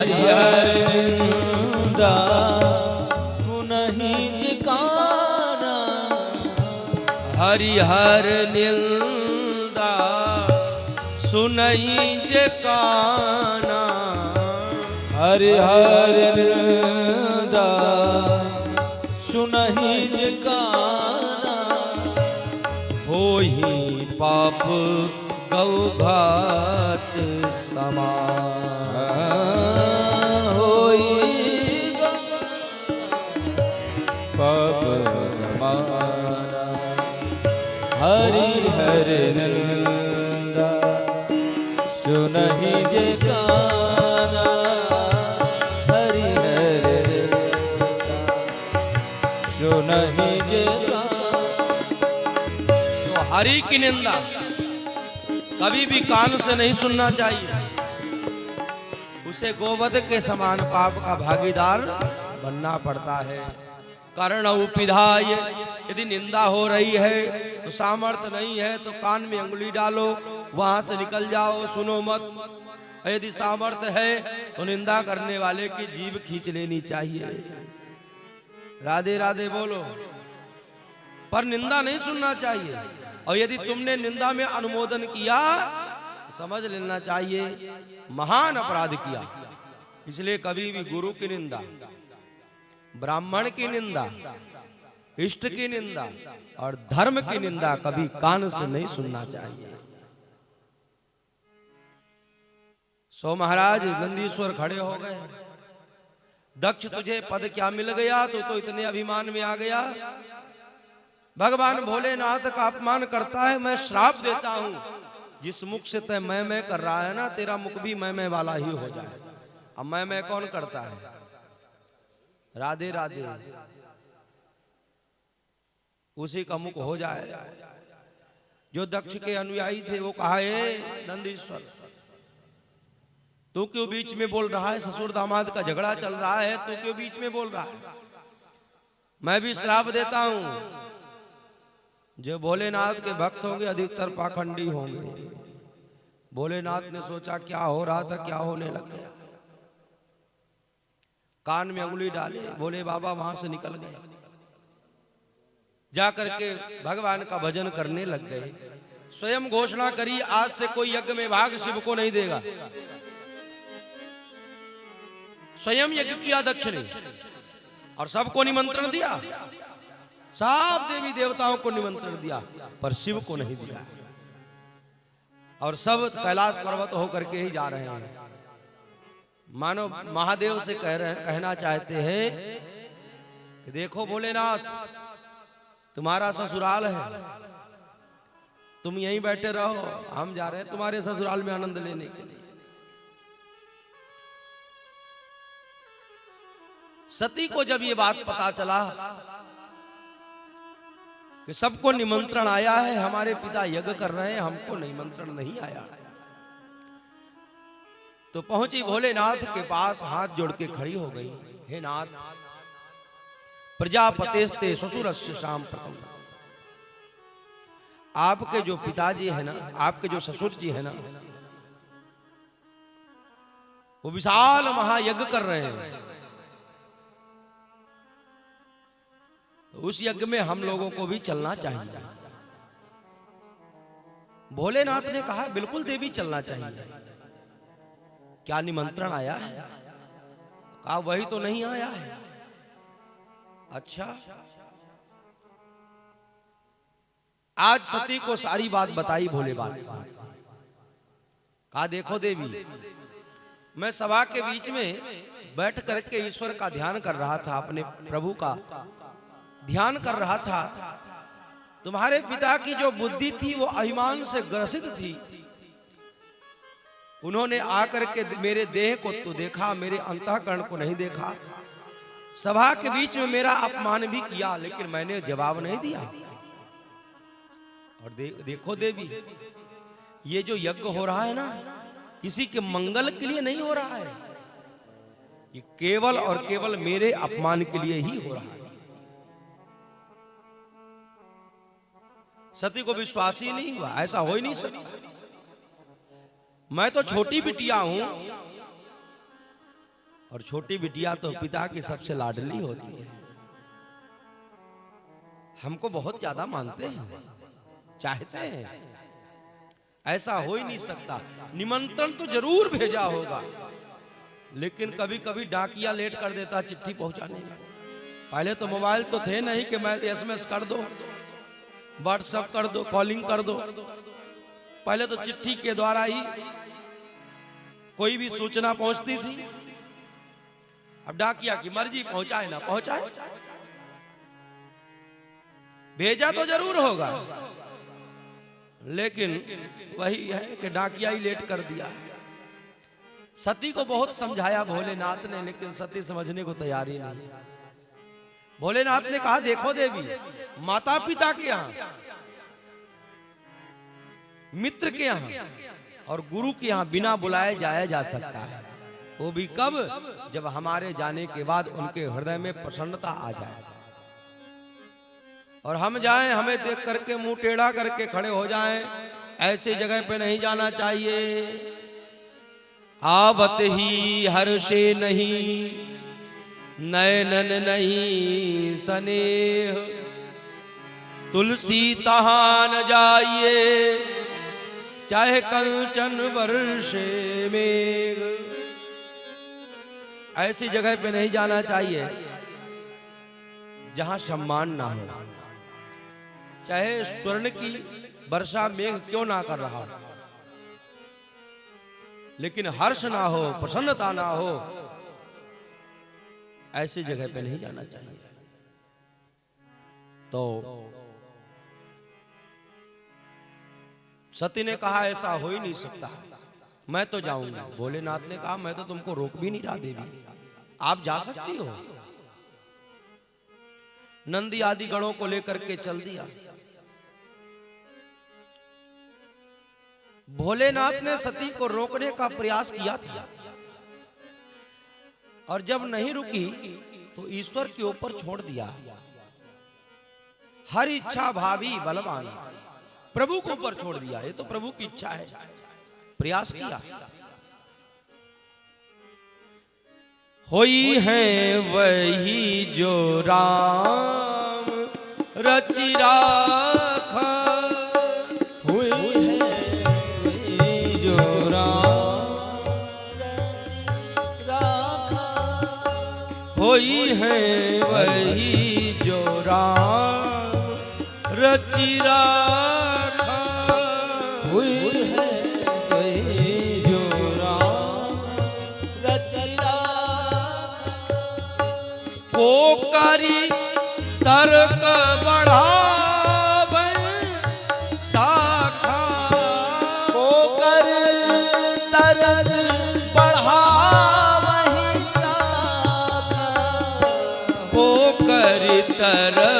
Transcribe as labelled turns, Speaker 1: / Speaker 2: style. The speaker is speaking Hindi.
Speaker 1: हरिहर निंदा सुनहि जिकाना,
Speaker 2: हरिहर निंदा सुनहि जिकाना,
Speaker 1: हरिहर निंदा सुनहि जिकाना,
Speaker 2: होहि पाप गौ घात समान,
Speaker 1: होई पाप समाना, हरिहर निंदा सुनहि जिकाना, हरिहर निंदा सुनहि जिकाना।
Speaker 2: तो हरि की निंदा कभी भी कान से नहीं सुनना चाहिए। उसे गोवध के समान पाप का भागीदार बनना पड़ता है। कर्ण उपिधाय, यदि निंदा हो रही है तो सामर्थ्य नहीं है तो कान में अंगुली डालो, वहां से निकल जाओ, सुनो मत। यदि सामर्थ्य है तो निंदा करने वाले की जीभ खींच लेनी चाहिए। राधे राधे बोलो। पर निंदा नहीं सुनना चाहिए। और यदि तुमने निंदा में अनुमोदन किया तो समझ लेना चाहिए महान अपराध किया। इसलिए कभी भी गुरु की निंदा, ब्राह्मण की निंदा, इष्ट की निंदा और धर्म की निंदा कभी कान से नहीं सुनना चाहिए। सो महाराज नंदीश्वर खड़े हो गए। दक्ष तुझे पद क्या मिल गया, तू तो इतने अभिमान में आ गया। भगवान भोलेनाथ का अपमान करता है, मैं श्राप देता हूं, जिस मुख से तय मैं कर रहा है ना, तेरा मुख भी मैं वाला ही हो जाए। अब मैं कौन करता है? राधे राधे। उसी का मुख हो जाए। जो दक्ष के अनुयायी थे वो कहा, नंदीश्वर तू क्यों बीच में बोल रहा है? ससुर दामाद का झगड़ा चल रहा है, तू क्यों बीच में बोल रहा है? मैं भी श्राप देता हूं। जो भोलेनाथ के भक्त होंगे अधिकतर पाखंडी होंगे। भोलेनाथ ने सोचा क्या हो रहा था, क्या होने लग गया। कान में अंगुली डाले, बोले बाबा वहां से निकल गए। जाकर के भगवान का भजन करने लग गए। स्वयं घोषणा करी, आज से कोई यज्ञ में भाग शिव को नहीं देगा। स्वयं यज्ञ किया दक्ष ने और सबको निमंत्रण दिया। सब देवी देवताओं को निमंत्रण दिया, पर शिव को नहीं दिया। और सब कैलाश पर्वत होकर के ही जा रहे हैं। मानो महादेव से कहना चाहते हैं कि देखो भोलेनाथ, तुम्हारा ससुराल है, तुम यहीं बैठे रहो, हम जा रहे हैं तुम्हारे ससुराल में आनंद लेने के लिए। सती को जब ये बात पता चला कि सबको निमंत्रण आया है, हमारे पिता यज्ञ कर रहे हैं, हमको निमंत्रण नहीं आया, तो पहुंची भोलेनाथ के पास, हाथ जोड़ के खड़ी हो गई। हे नाथ, प्रजापतेस्ते ससुरस्य सांप्रतम, आपके जो पिताजी है ना, आपके जो ससुर जी है ना, वो विशाल महायज्ञ कर रहे हैं। उस यज्ञ में हम लोगों को भी चलना चाहिए। भोलेनाथ ने कहा बिल्कुल देवी चलना चाहिए। क्या निमंत्रण आया है? कहा वही तो नहीं आया है। अच्छा, आज सती को सारी बात बताई भोले बाबा। कहा देखो देवी, मैं सभा के बीच में बैठ करके ईश्वर का ध्यान कर रहा था, अपने प्रभु का ध्यान कर रहा था। तुम्हारे पिता की जो बुद्धि थी वो अभिमान से ग्रसित थी। उन्होंने आकर के मेरे देह को तो देखा, मेरे अंतःकरण को नहीं देखा। सभा के बीच में मेरा अपमान भी किया, लेकिन मैंने जवाब नहीं दिया। और देखो देवी, ये जो यज्ञ हो रहा है ना, किसी के मंगल के लिए नहीं हो रहा है, ये केवल और केवल मेरे अपमान के लिए ही हो रहा है। सती को विश्वास ही नहीं हुआ, ऐसा हो ही नहीं सकता। मैं तो छोटी बिटिया हूं, और छोटी बिटिया तो पिता की सबसे लाडली होती है। हमको बहुत ज्यादा मानते हैं, चाहते हैं, ऐसा हो ही नहीं सकता। निमंत्रण तो जरूर भेजा होगा, लेकिन कभी कभी डाकिया लेट कर देता चिट्ठी पहुंचाने में। पहले तो मोबाइल तो थे नहीं कि मैं एसएमएस कर दो, व्हाट्सएप कर दो, कॉलिंग कर दो। पहले तो चिट्ठी के द्वारा ही कोई भी सूचना पहुंचती थी। अब डाकिया की मर्जी, पहुंचाए ना पहुंचाए, भेजा तो जरूर होगा, लेकिन वही है कि डाकिया ही लेट कर दिया। सती को बहुत समझाया भोलेनाथ ने, लेकिन सती समझने को तैयार ही नहीं। भोलेनाथ ने कहा, देखो देवी, माता पिता के यहाँ, मित्र के यहाँ और गुरु के यहाँ बिना बुलाए जाया जा सकता है। वो भी कब? जब हमारे जाने के बाद उनके हृदय में प्रसन्नता आ जाए और हम जाएं, हमें देख करके मुंह टेढ़ा करके खड़े हो जाएं। ऐसी जगह पे नहीं जाना चाहिए। आवत ही हर्षे नहीं, नयनन नहीं स्नेह, तुलसी तहां न जाइए, चाहे कंचन वर्षे मेघ। ऐसी जगह पे नहीं जाना चाहिए जहां सम्मान ना हो, चाहे स्वर्ण की वर्षा मेघ क्यों ना कर रहा हो, लेकिन हर्ष ना हो, प्रसन्नता ना हो, ऐसी जगह पे नहीं जाना चाहिए। तो सती ने कहा, ऐसा हो ही नहीं सकता, मैं तो जाऊंगा। भोलेनाथ ने कहा, मैं तो तुमको रोक भी नहीं रहा देवी, आप जा सकती हो। नंदी आदि गणों को लेकर के चल दिया। भोलेनाथ ने सती को रोकने का प्रयास किया था, और जब नहीं रुकी तो ईश्वर के ऊपर छोड़ दिया। हर इच्छा भावी बलवान, प्रभु को ऊपर छोड़ दिया। ये तो प्रभु की इच्छा है, प्रयास किया। होई है वही जो राम रचि राखा,
Speaker 1: हुई है वही जो राम रचि राखा,
Speaker 2: होई है वही जो राम रचि राखा,
Speaker 1: हुई है वही जो राम रचि राखा,
Speaker 2: को करी तर्क बढ़ावे शाखा,
Speaker 1: को कर तरक बढ़ावहि शाखा,
Speaker 2: को करी तरक